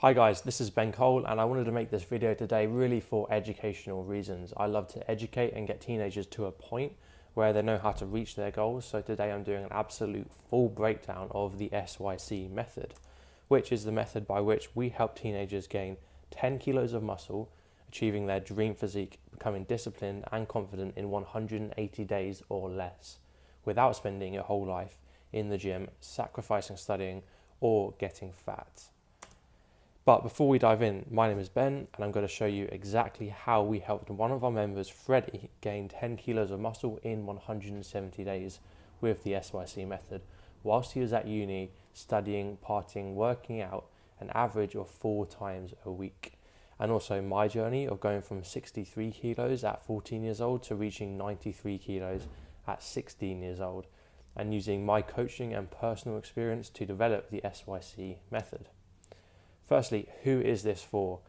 Hi guys, this is Ben Cole and I wanted to make this video today really for educational reasons. I love to educate and get teenagers to a point where they know how to reach their goals. So today I'm doing an absolute full breakdown of the SYC method, which is the method by which we help teenagers gain 10 kilos of muscle, achieving their dream physique, becoming disciplined and confident in 180 days or less, without spending your whole life in the gym, sacrificing studying or getting fat. But before we dive in, my name is Ben and I'm going to show you exactly how we helped one of our members, Freddie, gain 10 kilos of muscle in 170 days with the SYC method, whilst he was at uni studying, partying, working out an average of 4 times a week. And also my journey of going from 63 kilos at 14 years old to reaching 93 kilos at 16 years old, and using my coaching and personal experience to develop the SYC method. Firstly, who is this for?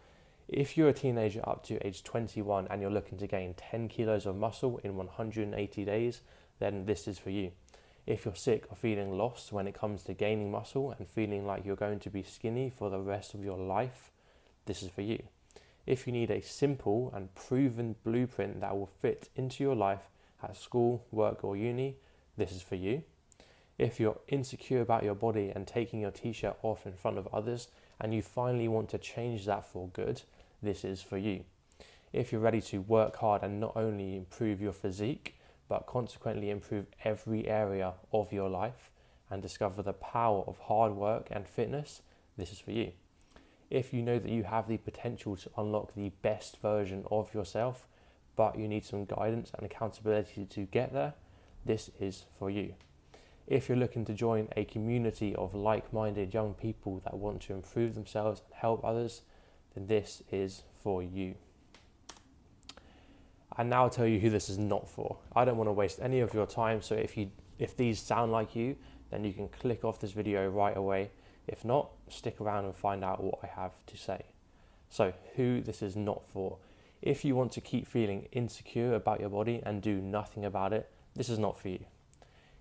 If you're a teenager up to age 21 and you're looking to gain 10 kilos of muscle in 180 days, then this is for you. If you're sick or feeling lost when it comes to gaining muscle and feeling like you're going to be skinny for the rest of your life, this is for you. If you need a simple and proven blueprint that will fit into your life at school, work or uni, this is for you. If you're insecure about your body and taking your t-shirt off in front of others and you finally want to change that for good, this is for you. If you're ready to work hard and not only improve your physique, but consequently improve every area of your life and discover the power of hard work and fitness, this is for you. If you know that you have the potential to unlock the best version of yourself, but you need some guidance and accountability to get there, this is for you. If you're looking to join a community of like-minded young people that want to improve themselves and help others, then this is for you. And now I'll tell you who this is not for. I don't want to waste any of your time, so if these sound like you, then you can click off this video right away. If not, stick around and find out what I have to say. So who this is not for. If you want to keep feeling insecure about your body and do nothing about it, this is not for you.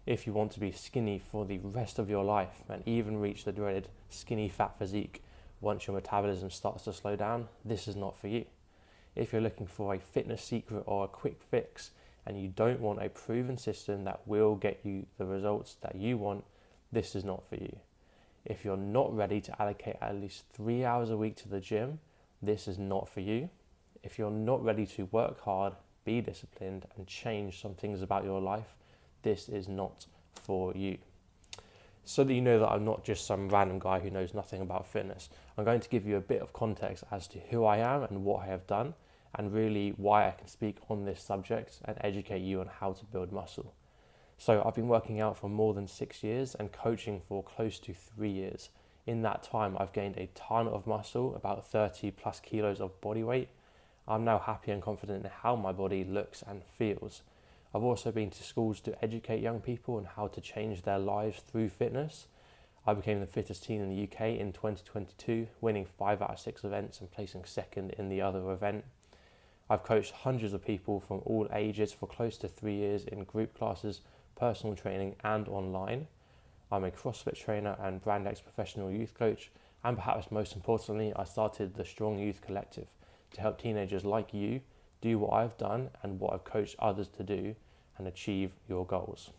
If you want to be skinny for the rest of your life and even reach the dreaded skinny fat physique once your metabolism starts to slow down, this is not for you. If you're looking for a fitness secret or a quick fix and you don't want a proven system that will get you the results that you want, this is not for you. If you're not ready to allocate at least 3 hours a week to the gym, this is not for you. If you're not ready to work hard, be disciplined and change some things about your life, this is not for you. So that you know that I'm not just some random guy who knows nothing about fitness, I'm going to give you a bit of context as to who I am and what I have done, and really why I can speak on this subject and educate you on how to build muscle. So I've been working out for more than 6 years and coaching for close to 3 years. In that time, I've gained a ton of muscle, about 30 plus kilos of body weight. I'm now happy and confident in how my body looks and feels. I've also been to schools to educate young people on how to change their lives through fitness. I became the fittest teen in the UK in 2022, winning 5 out of 6 events and placing second in the other event. I've coached hundreds of people from all ages for close to 3 years in group classes, personal training and online. I'm a CrossFit trainer and Brand X professional youth coach, and perhaps most importantly, I started the Strong Youth Collective to help teenagers like you do what I've done and what I've coached others to do and achieve your goals.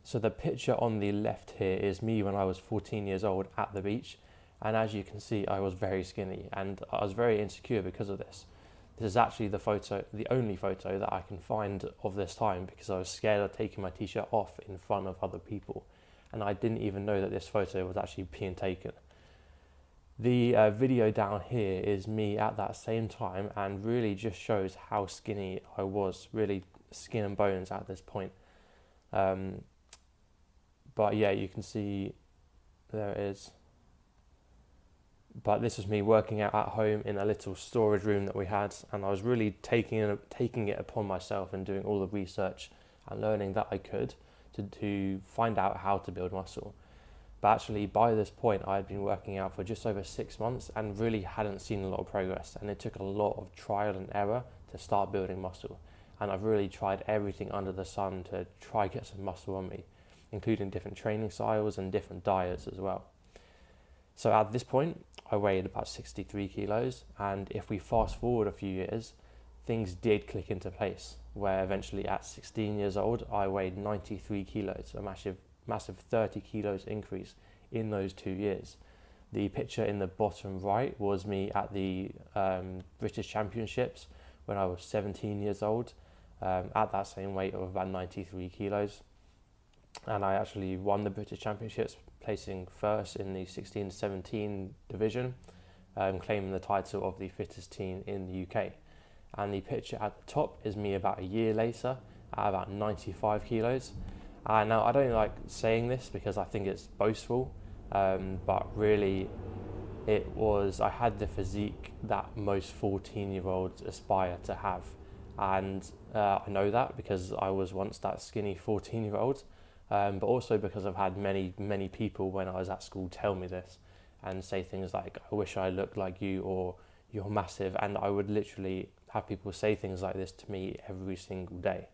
So the picture on the left here is me when I was 14 years old at the beach, and as you can see I was very skinny and I was very insecure because of this. This is actually the only photo that I can find of this time, because I was scared of taking my t-shirt off in front of other people, and I didn't even know that this photo was actually being taken. The video down here is me at that same time and really just shows how skinny I was, really skin and bones at this point. But yeah, you can see there it is. But this was me working out at home in a little storage room that we had, and I was really taking it upon myself and doing all the research and learning that I could to find out how to build muscle. But actually, by this point, I had been working out for just over 6 months and really hadn't seen a lot of progress. And it took a lot of trial and error to start building muscle. And I've really tried everything under the sun to try get some muscle on me, including different training styles and different diets as well. So at this point, I weighed about 63 kilos. And if we fast forward a few years, things did click into place, where eventually at 16 years old, I weighed 93 kilos, a massive 30 kilos increase in those 2 years. The picture in the bottom right was me at the British Championships when I was 17 years old, at that same weight of about 93 kilos. And I actually won the British Championships, placing first in the 16-17 division, claiming the title of the fittest teen in the UK. And the picture at the top is me about a year later at about 95 kilos. Now, I don't like saying this because I think it's boastful, but really I had the physique that most 14-year-olds aspire to have. And I know that because I was once that skinny 14-year-old, but also because I've had many people when I was at school tell me this and say things like, I wish I looked like you, or you're massive. And I would literally have people say things like this to me every single day.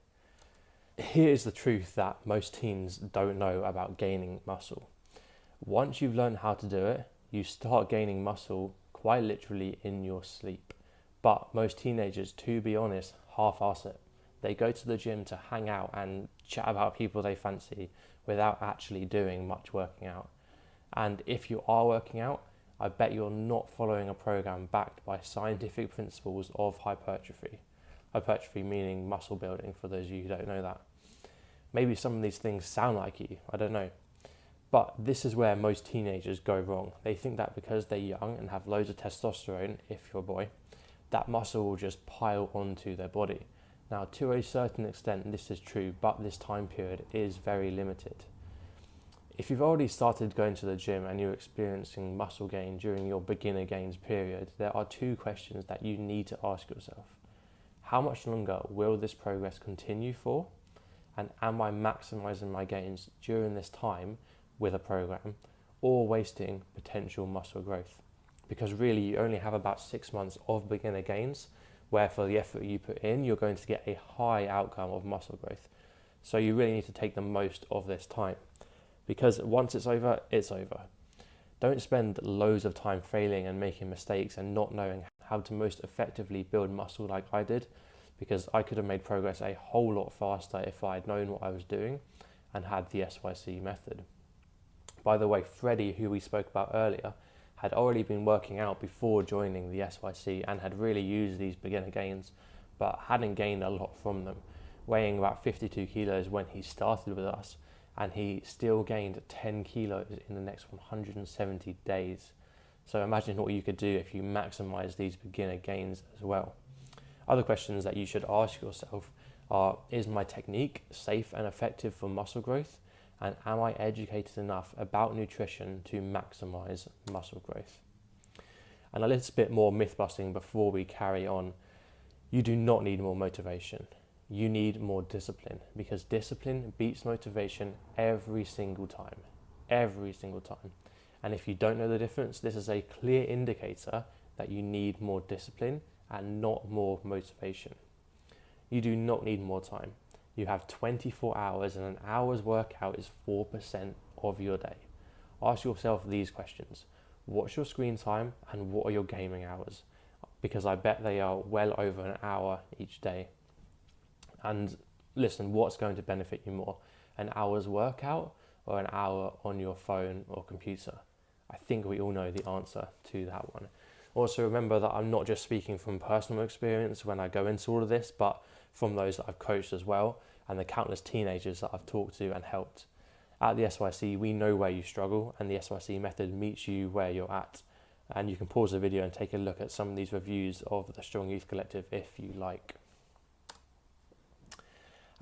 Here's the truth that most teens don't know about gaining muscle. Once you've learned how to do it, you start gaining muscle quite literally in your sleep. But most teenagers, to be honest, half-ass it. They go to the gym to hang out and chat about people they fancy without actually doing much working out. And if you are working out, I bet you're not following a program backed by scientific principles of hypertrophy. Hypertrophy meaning muscle building, for those of you who don't know that. Maybe some of these things sound like you, I don't know. But this is where most teenagers go wrong. They think that because they're young and have loads of testosterone, if you're a boy, that muscle will just pile onto their body. Now, to a certain extent, this is true, but this time period is very limited. If you've already started going to the gym and you're experiencing muscle gain during your beginner gains period, there are 2 questions that you need to ask yourself. How much longer will this progress continue for? And am I maximizing my gains during this time with a program, or wasting potential muscle growth? Because really you only have about 6 months of beginner gains, where for the effort you put in, you're going to get a high outcome of muscle growth. So you really need to take the most of this time, because once it's over, it's over. Don't spend loads of time failing and making mistakes and not knowing how to most effectively build muscle like I did, because I could have made progress a whole lot faster if I had known what I was doing and had the SYC method. By the way, Freddie, who we spoke about earlier, had already been working out before joining the SYC and had really used these beginner gains, but hadn't gained a lot from them, weighing about 52 kilos when he started with us, and he still gained 10 kilos in the next 170 days. So imagine what you could do if you maximize these beginner gains as well. Other questions that you should ask yourself are, is my technique safe and effective for muscle growth? And am I educated enough about nutrition to maximize muscle growth? And a little bit more myth busting before we carry on. You do not need more motivation. You need more discipline, because discipline beats motivation every single time. Every single time. And if you don't know the difference, this is a clear indicator that you need more discipline and not more motivation. You do not need more time. You have 24 hours and an hour's workout is 4% of your day. Ask yourself these questions. What's your screen time and what are your gaming hours? Because I bet they are well over an hour each day. And listen, what's going to benefit you more? An hour's workout or an hour on your phone or computer? I think we all know the answer to that one. Also remember that I'm not just speaking from personal experience when I go into all of this, but from those that I've coached as well, and the countless teenagers that I've talked to and helped. At the SYC, we know where you struggle, and the SYC method meets you where you're at. And you can pause the video and take a look at some of these reviews of the Strong Youth Collective if you like.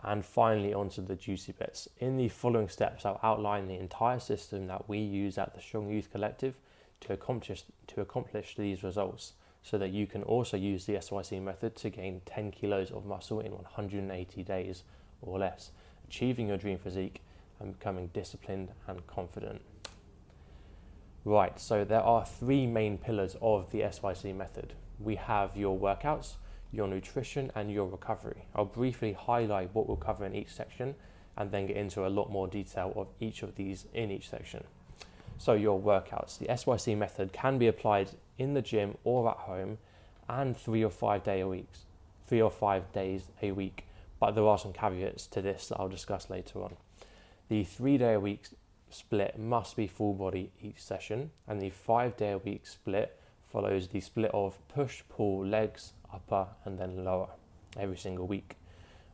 And finally, onto the juicy bits. In the following steps, I'll outline the entire system that we use at the Strong Youth Collective to accomplish these results, so that you can also use the SYC method to gain 10 kilos of muscle in 180 days or less, achieving your dream physique and becoming disciplined and confident. Right, so there are 3 main pillars of the SYC method. We have your workouts, your nutrition and your recovery. I'll briefly highlight what we'll cover in each section and then get into a lot more detail of each of these in each section. So your workouts. The SYC method can be applied in the gym or at home, and 3 or 5 days a week. But there are some caveats to this that I'll discuss later on. The 3-day a week split must be full body each session, and the 5-day a week split follows the split of push, pull, legs, upper, and then lower every single week.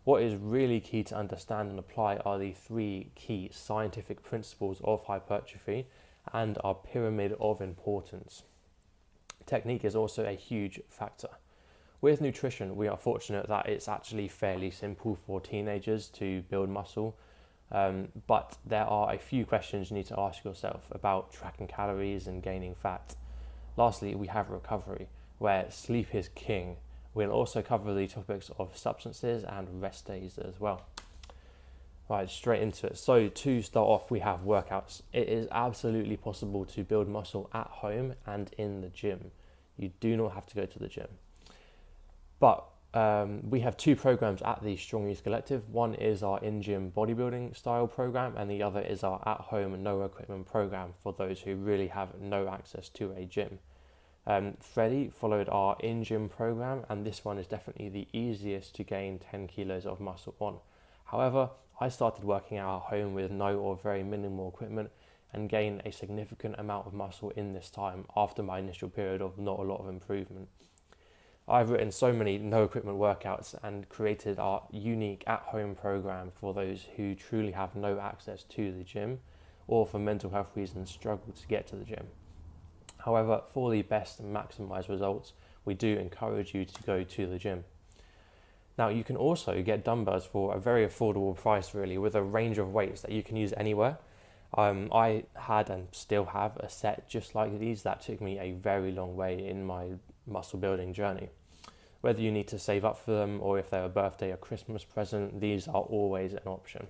What is really key to understand and apply are the 3 key scientific principles of hypertrophy and our pyramid of importance. Technique is also a huge factor. With nutrition, we are fortunate that it's actually fairly simple for teenagers to build muscle, but there are a few questions you need to ask yourself about tracking calories and gaining fat. Lastly, we have recovery, where sleep is king. We'll also cover the topics of substances and rest days as well. Right, straight into it. So to start off, we have workouts. It is absolutely possible to build muscle at home and in the gym. You do not have to go to the gym. But we have 2 programs at the Strong Youth Collective. One is our in-gym bodybuilding style program, and the other is our at-home no equipment program for those who really have no access to a gym. Freddie followed our in-gym program, and this one is definitely the easiest to gain 10 kilos of muscle on. However, I started working out at home with no or very minimal equipment and gained a significant amount of muscle in this time after my initial period of not a lot of improvement. I've written so many no equipment workouts and created our unique at-home program for those who truly have no access to the gym or for mental health reasons struggle to get to the gym. However, for the best and maximised results, we do encourage you to go to the gym. Now, you can also get dumbbells for a very affordable price, really, with a range of weights that you can use anywhere. I had and still have a set just like these that took me a very long way in my muscle building journey. Whether you need to save up for them or if they're a birthday or Christmas present, these are always an option.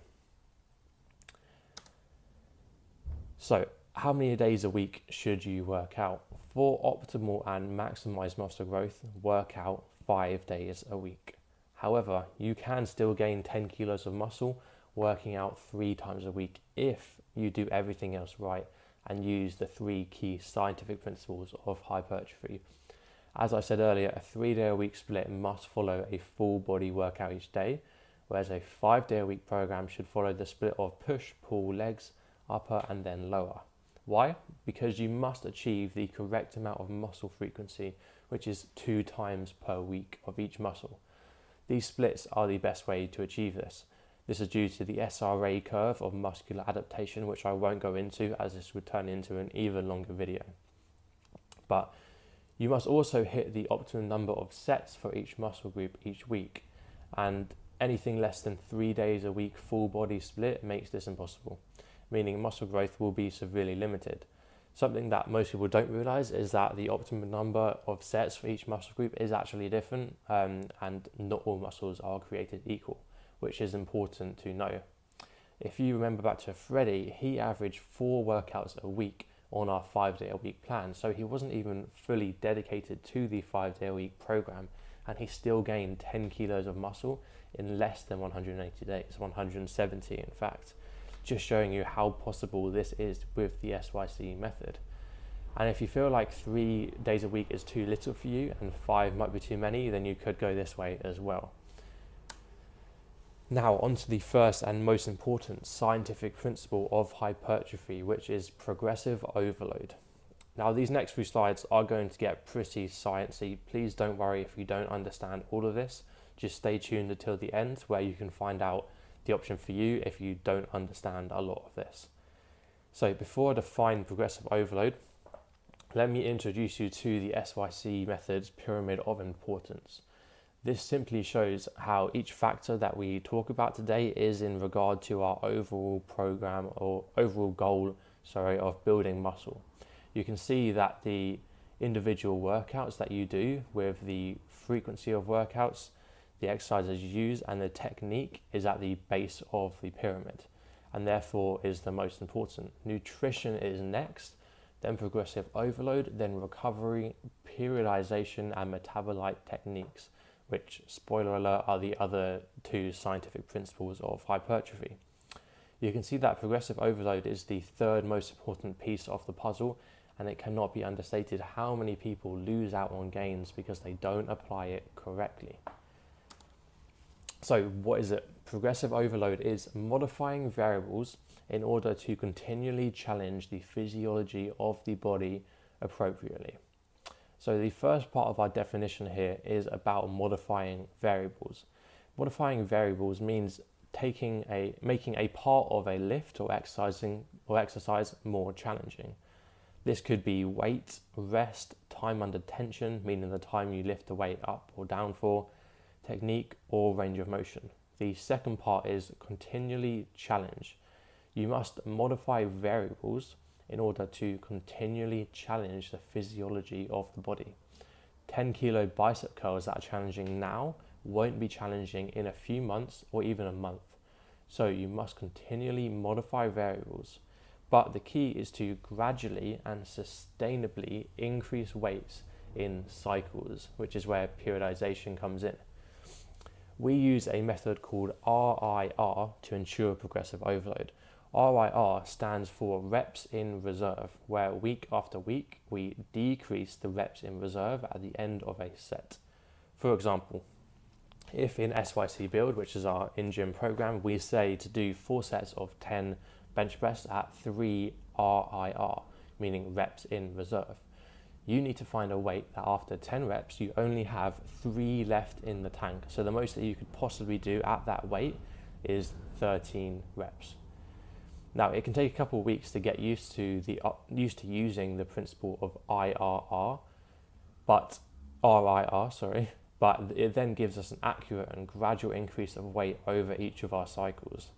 So, how many days a week should you work out? For optimal and maximised muscle growth, work out 5 days a week. However, you can still gain 10 kilos of muscle working out 3 times a week if you do everything else right and use the 3 key scientific principles of hypertrophy. As I said earlier, a 3-day a week split must follow a full body workout each day, whereas a 5-day a week program should follow the split of push, pull, legs, upper, and then lower. Why? Because you must achieve the correct amount of muscle frequency, which is 2 times per week of each muscle. These splits are the best way to achieve this. This is due to the SRA curve of muscular adaptation, which I won't go into as this would turn into an even longer video. But you must also hit the optimum number of sets for each muscle group each week, and anything less than 3 days a week full body split makes this impossible, meaning muscle growth will be severely limited. Something that most people don't realise is that the optimum number of sets for each muscle group is actually different, and not all muscles are created equal, which is important to know. If you remember back to Freddie, he averaged 4 workouts a week on our 5-day a week plan, so he wasn't even fully dedicated to the 5-day a week program, and he still gained 10 kilos of muscle in less than 180 days, 170 in fact, just showing you how possible this is with the SYC method. And if you feel like 3 days a week is too little for you and 5 might be too many, then you could go this way as well. Now on to the first and most important scientific principle of hypertrophy, which is progressive overload. Now these next few slides are going to get pretty sciencey. Please don't worry if you don't understand all of this. Just stay tuned until the end where you can find out the option for you if you don't understand a lot of this. So before I define progressive overload, let me introduce you to the SYC method's pyramid of importance. This simply shows how each factor that we talk about today is in regard to our overall program or overall goal, of building muscle. You can see that the individual workouts that you do with the frequency of workouts, the exercises you use, and the technique is at the base of the pyramid and therefore is the most important. Nutrition is next, then progressive overload, then recovery, periodization, and metabolite techniques, which, spoiler alert, are the other 2 scientific principles of hypertrophy. You can see that progressive overload is the third most important piece of the puzzle, and it cannot be understated how many people lose out on gains because they don't apply it correctly. So what is it? Progressive overload is modifying variables in order to continually challenge the physiology of the body appropriately. So the first part of our definition here is about modifying variables. Modifying variables means making a part of a lift or exercise more challenging. This could be weight, rest, time under tension, meaning the time you lift the weight up or down for, technique, or range of motion. The second part is continually challenge. You must modify variables in order to continually challenge the physiology of the body. 10 kilo bicep curls that are challenging now won't be challenging in a few months or even a month. So you must continually modify variables. But the key is to gradually and sustainably increase weights in cycles, which is where periodization comes in. We use a method called RIR to ensure progressive overload. RIR stands for reps in reserve, where week after week we decrease the reps in reserve at the end of a set. For example, if in SYC build, which is our in-gym program, we say to do 4 sets of 10 bench press at 3 RIR, meaning reps in reserve, you need to find a weight that after 10 reps you only have 3 left in the tank. So the most that you could possibly do at that weight is 13 reps. Now it can take a couple of weeks to get used to using the principle of IRR, but it then gives us an accurate and gradual increase of weight over each of our cycles.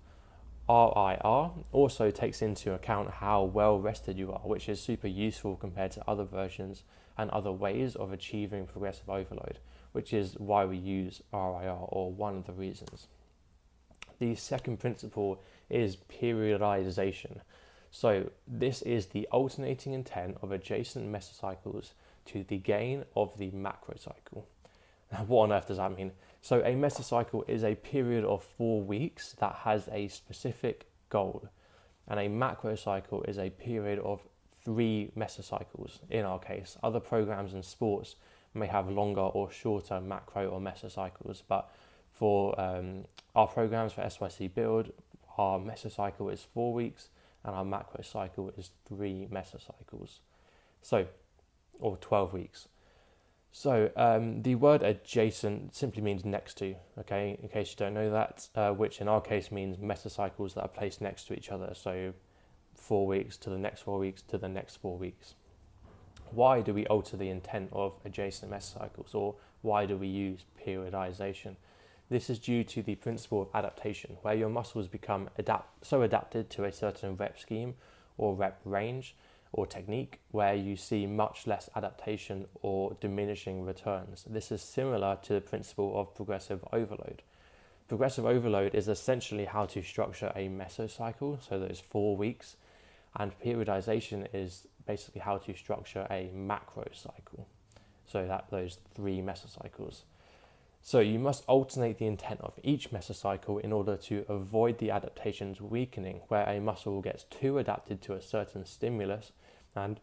RIR also takes into account how well rested you are, which is super useful compared to other versions and other ways of achieving progressive overload, which is why we use RIR, or one of the reasons. The second principle is periodization. So this is the alternating intent of adjacent mesocycles to the gain of the macrocycle. What on earth does that mean? So a mesocycle is a period of 4 weeks that has a specific goal, and a macrocycle is a period of 3 mesocycles in our case. Other programs and sports may have longer or shorter macro or mesocycles, but for our programs for SYC build, our mesocycle is 4 weeks and our macrocycle is 3 mesocycles, or 12 weeks. So the word adjacent simply means next to, okay, in case you don't know that, which in our case means mesocycles that are placed next to each other. So 4 weeks to the next 4 weeks to the next 4 weeks. Why do we alter the intent of adjacent mesocycles, or why do we use periodization? This is due to the principle of adaptation, where your muscles become so adapted to a certain rep scheme or rep range or technique, where you see much less adaptation or diminishing returns. This is similar to the principle of progressive overload. Progressive overload is essentially how to structure a mesocycle, so those 4 weeks, and periodization is basically how to structure a macrocycle, so those 3 mesocycles. So you must alternate the intent of each mesocycle in order to avoid the adaptations weakening, where a muscle gets too adapted to a certain stimulus, and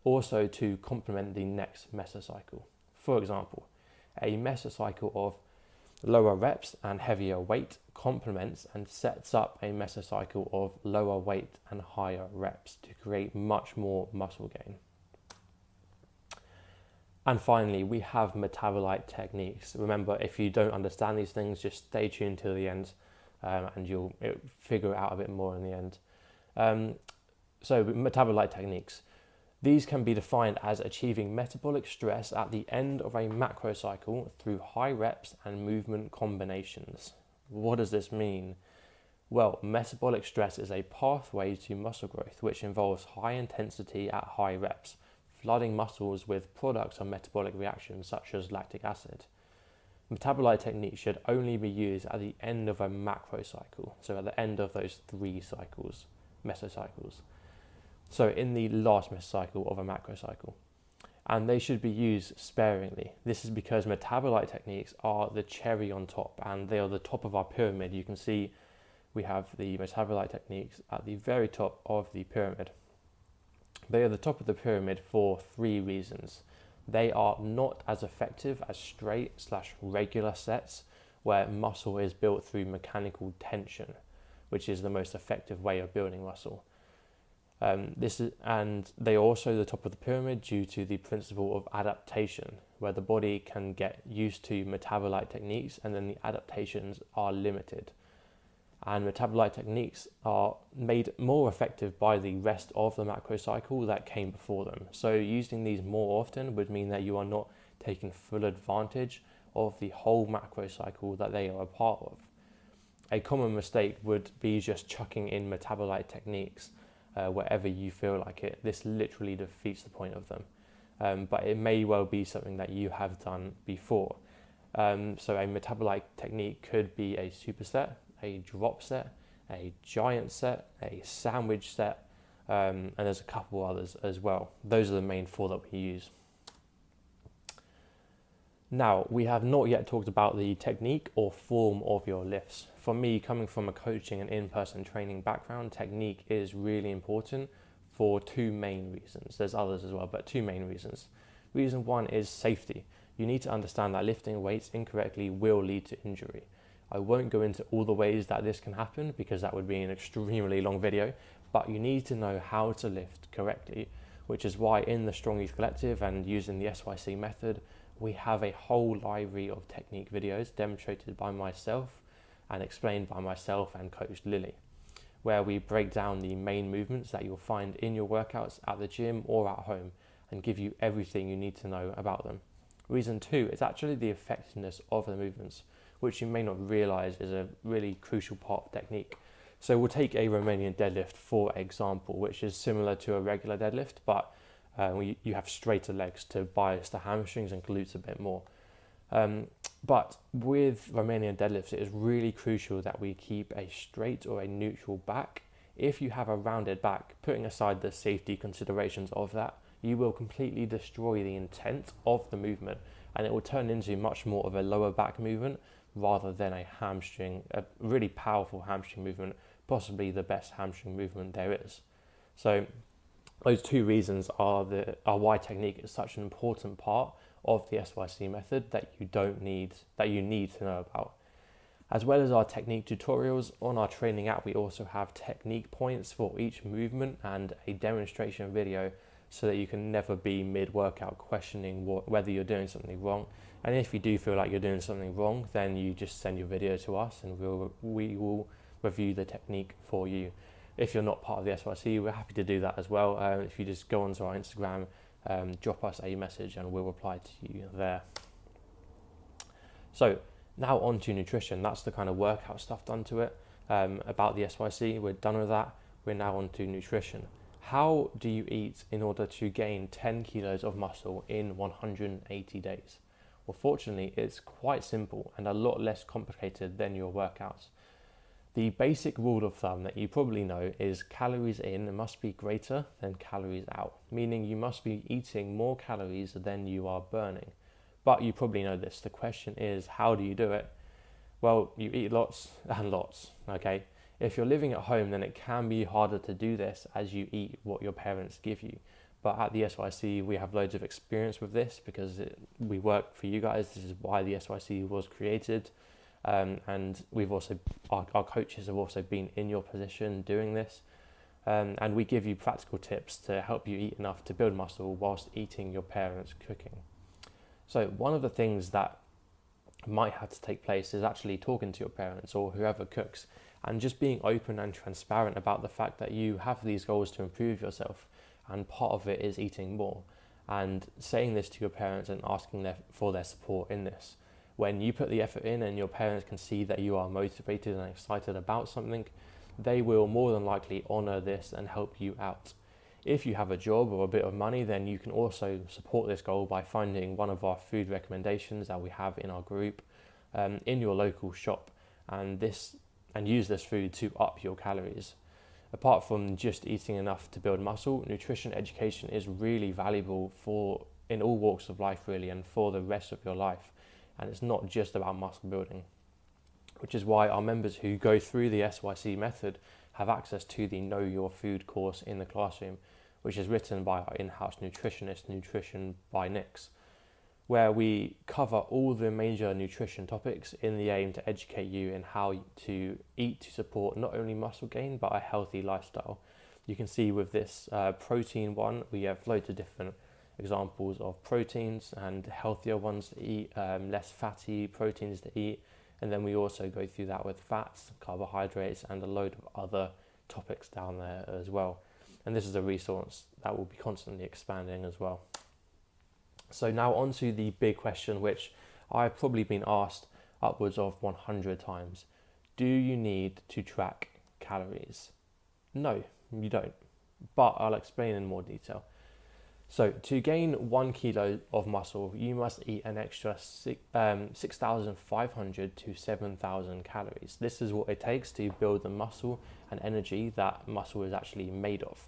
also to complement the next mesocycle. For example, a mesocycle of lower reps and heavier weight complements and sets up a mesocycle of lower weight and higher reps to create much more muscle gain. And finally, we have metabolite techniques. Remember, if you don't understand these things, just stay tuned till the end and you'll figure it out a bit more in the end. So metabolite techniques. These can be defined as achieving metabolic stress at the end of a macrocycle through high reps and movement combinations. What does this mean? Well, metabolic stress is a pathway to muscle growth, which involves high intensity at high reps, flooding muscles with products of metabolic reactions such as lactic acid. Metabolite techniques should only be used at the end of a macrocycle, so at the end of those 3 mesocycles. So in the last mesocycle of a macrocycle. And they should be used sparingly. This is because metabolite techniques are the cherry on top, and they are the top of our pyramid. You can see we have the metabolite techniques at the very top of the pyramid. They are the top of the pyramid for 3 reasons. They are not as effective as straight/regular sets where muscle is built through mechanical tension, which is the most effective way of building muscle. And they are also the top of the pyramid due to the principle of adaptation, where the body can get used to metabolite techniques and then the adaptations are limited. And metabolite techniques are made more effective by the rest of the macro cycle that came before them. So using these more often would mean that you are not taking full advantage of the whole macro cycle that they are a part of. A common mistake would be just chucking in metabolite techniques wherever you feel like it. This literally defeats the point of them. But it may well be something that you have done before. So a metabolite technique could be a superset, a drop set, a giant set, a sandwich set, and there's a couple others as well. Those are the main 4 that we use. Now, we have not yet talked about the technique or form of your lifts. For me, coming from a coaching and in-person training background, technique is really important for 2 main reasons. There's others as well, but 2 main reasons. Reason 1 is safety. You need to understand that lifting weights incorrectly will lead to injury. I won't go into all the ways that this can happen because that would be an extremely long video, but you need to know how to lift correctly, which is why in the Strong Youth Collective and using the SYC method, we have a whole library of technique videos demonstrated by myself and explained by myself and Coach Lily, where we break down the main movements that you'll find in your workouts at the gym or at home and give you everything you need to know about them. Reason 2 is actually the effectiveness of the movements, which you may not realize is a really crucial part of technique. So we'll take a Romanian deadlift for example, which is similar to a regular deadlift, but you have straighter legs to bias the hamstrings and glutes a bit more. But with Romanian deadlifts, it is really crucial that we keep a straight or a neutral back. If you have a rounded back, putting aside the safety considerations of that, you will completely destroy the intent of the movement and it will turn into much more of a lower back movement rather than a really powerful hamstring movement, possibly the best hamstring movement there is. So those 2 reasons are why technique is such an important part of the SYC method that you need to know about. As well as our technique tutorials, on our training app we also have technique points for each movement and a demonstration video so that you can never be mid-workout questioning whether you're doing something wrong. And if you do feel like you're doing something wrong, then you just send your video to us and we will review the technique for you. If you're not part of the SYC, we're happy to do that as well. If you just go onto our Instagram, drop us a message and we'll reply to you there. So now on to nutrition. That's the kind of workout stuff done to it. About the SYC, we're done with that. We're now on to nutrition. How do you eat in order to gain 10 kilos of muscle in 180 days? Well, fortunately, it's quite simple and a lot less complicated than your workouts. The basic rule of thumb that you probably know is calories in must be greater than calories out, meaning you must be eating more calories than you are burning. But you probably know this. The question is, how do you do it? Well, you eat lots and lots, okay? If you're living at home, then it can be harder to do this as you eat what your parents give you. But at the SYC, we have loads of experience with this because we work for you guys. This is why the SYC was created. And we've also, our coaches have also been in your position doing this. And we give you practical tips to help you eat enough to build muscle whilst eating your parents' cooking. So one of the things that might have to take place is actually talking to your parents or whoever cooks and just being open and transparent about the fact that you have these goals to improve yourself. And part of it is eating more and saying this to your parents and asking for their support in this. When you put the effort in and your parents can see that you are motivated and excited about something, they will more than likely honor this and help you out. If you have a job or a bit of money, then you can also support this goal by finding one of our food recommendations that we have in our group in your local shop and use this food to up your calories. Apart from just eating enough to build muscle, nutrition education is really valuable in all walks of life really and for the rest of your life. And it's not just about muscle building. which is why our members who go through the SYC method have access to the Know Your Food course in the classroom, which is written by our in-house nutritionist, Nutrition by Nix, where we cover all the major nutrition topics in the aim to educate you in how to eat to support not only muscle gain, but a healthy lifestyle. You can see with this protein one, we have loads of different examples of proteins and healthier ones to eat, less fatty proteins to eat. And then we also go through that with fats, carbohydrates, and a load of other topics down there as well. And this is a resource that will be constantly expanding as well. So now on to the big question, which I've probably been asked upwards of 100 times. Do you need to track calories? No, you don't. But I'll explain in more detail. So to gain 1 kilo of muscle, you must eat an extra 6,500 to 7,000 calories. This is what it takes to build the muscle and energy that muscle is actually made of.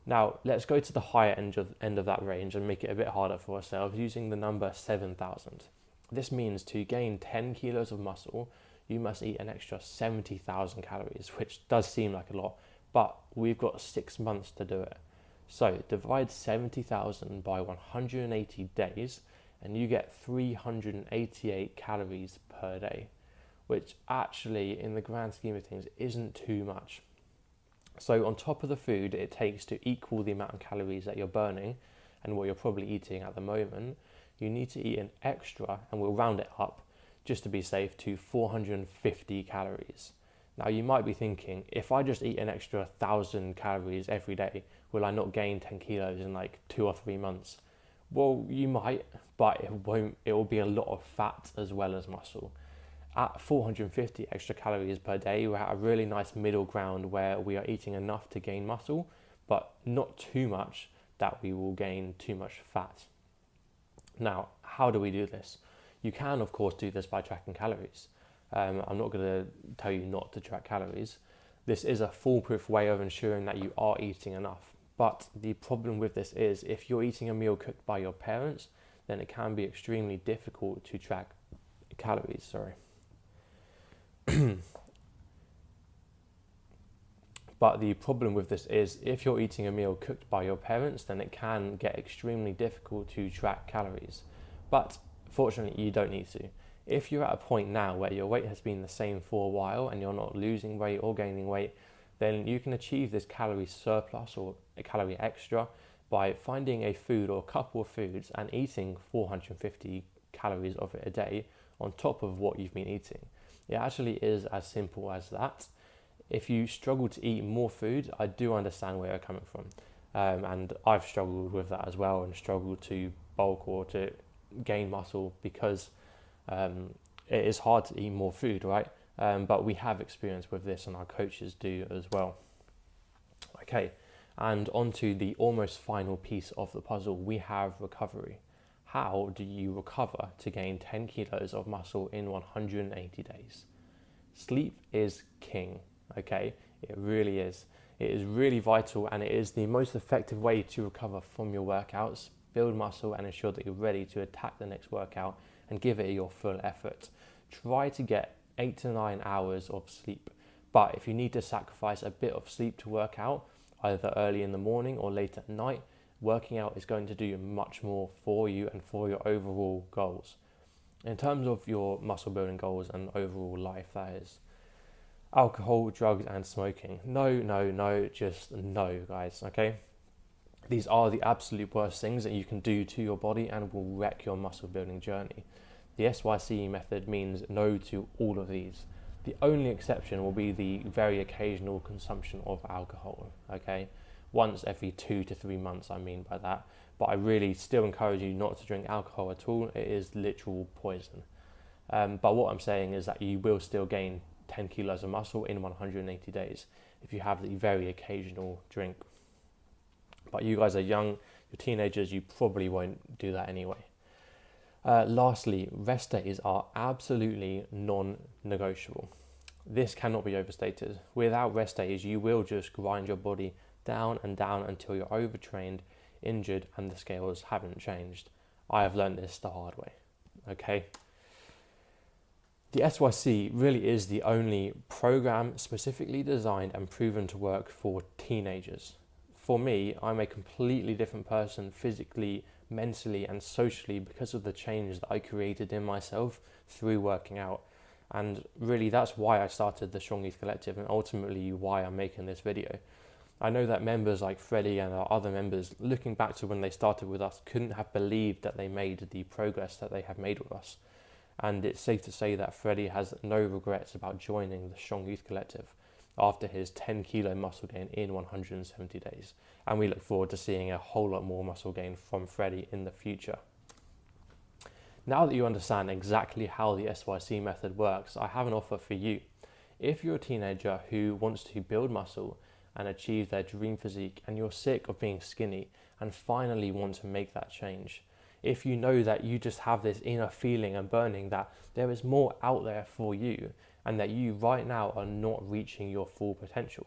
Now, let's go to the higher end of that range and make it a bit harder for ourselves using the number 7,000. This means to gain 10 kilos of muscle, you must eat an extra 70,000 calories, which does seem like a lot, but we've got 6 months to do it. So divide 70,000 by 180 days and you get 388 calories per day, which actually in the grand scheme of things isn't too much. So on top of the food it takes to equal the amount of calories that you're burning and what you're probably eating at the moment, you need to eat an extra, and we'll round it up just to be safe, to 450 calories. Now you might be thinking, if I just eat an extra 1,000 calories every day, will I not gain 10 kilos in like 2 or 3 months? Well, you might, but it won't. It will be a lot of fat as well as muscle. At 450 extra calories per day, we're at a really nice middle ground where we are eating enough to gain muscle, but not too much that we will gain too much fat. Now, how do we do this? You can, of course, do this by tracking calories. I'm not going to tell you not to track calories. This is a foolproof way of ensuring that you are eating enough. But the problem with this is if you're eating a meal cooked by your parents, then it can be extremely difficult to track calories, But the problem with this is if you're eating a meal cooked by your parents, then it can get extremely difficult to track calories. But fortunately, you don't need to. If you're at a point now where your weight has been the same for a while and you're not losing weight or gaining weight, then you can achieve this calorie surplus or a calorie extra by finding a food or a couple of foods and eating 450 calories of it a day on top of what you've been eating. It actually is as simple as that. If you struggle to eat more food, I do understand where you're coming from. And I've struggled with that as well, and struggled to bulk or to gain muscle because it is hard to eat more food, right? But we have experience with this, and our coaches do as well. Okay, and on to the almost final piece of the puzzle, we have recovery. How do you recover to gain 10 kilos of muscle in 180 days? Sleep is king, okay? It really is. It is really vital, and it is the most effective way to recover from your workouts, build muscle, and ensure that you're ready to attack the next workout and give it your full effort. Try to get 8 to 9 hours of sleep. But if you need to sacrifice a bit of sleep to work out, either early in the morning or late at night, working out is going to do much more for you and for your overall goals. In terms of your muscle building goals and overall life, that is. Alcohol, drugs, and smoking. No, just no, guys, okay? These are the absolute worst things that you can do to your body and will wreck your muscle building journey. The SYC method means no to all of these. The only exception will be the very occasional consumption of alcohol, okay? Once every 2 to 3 months, I mean by that. But I really still encourage you not to drink alcohol at all. It is literal poison. But what I'm saying is that you will still gain 10 kilos of muscle in 180 days if you have the very occasional drink. But you guys are young, you're teenagers, you probably won't do that anyway. Lastly, rest days are absolutely non-negotiable. This cannot be overstated. Without rest days, you will just grind your body down and down until you're overtrained, injured, and the scales haven't changed. I have learned this the hard way, okay? The SYC really is the only program specifically designed and proven to work for teenagers. For me, I'm a completely different person physically, mentally, and socially because of the change that I created in myself through working out. And really, that's why I started the Strong Youth Collective and ultimately why I'm making this video. I know that members like Freddie and our other members, looking back to when they started with us, couldn't have believed that they made the progress that they have made with us. And it's safe to say that Freddie has no regrets about joining the Strong Youth Collective after his 10 kilo muscle gain in 170 days. And we look forward to seeing a whole lot more muscle gain from Freddie in the future. Now that you understand exactly how the SYC method works, I have an offer for you. If you're a teenager who wants to build muscle and achieve their dream physique, and you're sick of being skinny and finally want to make that change, if you know that you just have this inner feeling and burning that there is more out there for you and that you right now are not reaching your full potential,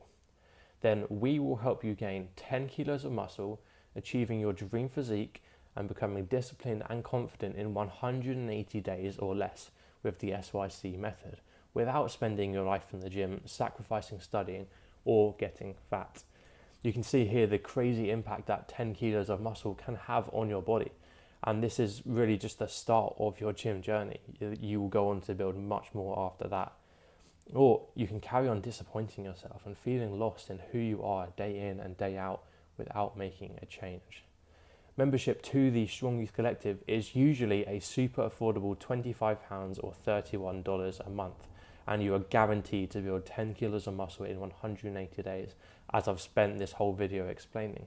then we will help you gain 10 kilos of muscle, achieving your dream physique and becoming disciplined and confident in 180 days or less with the SYC method, without spending your life in the gym, sacrificing studying, or getting fat. You can see here the crazy impact that 10 kilos of muscle can have on your body. And this is really just the start of your gym journey. You will go on to build much more after that. Or you can carry on disappointing yourself and feeling lost in who you are day in and day out without making a change. Membership to the Strong Youth Collective is usually a super affordable £25 or $31 a month, and you are guaranteed to build 10 kilos of muscle in 180 days, as I've spent this whole video explaining.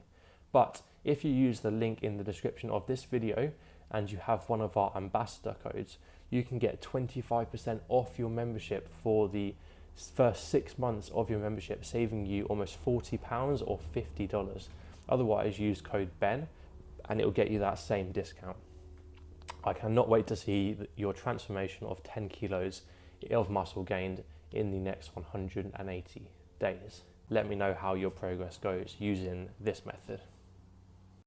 But if you use the link in the description of this video and you have one of our ambassador codes, you can get 25% off your membership for the first 6 months of your membership, saving you almost £40 or $50. Otherwise, use code BEN and it will get you that same discount. I cannot wait to see your transformation of 10 kilos of muscle gained in the next 180 days. Let me know how your progress goes using this method.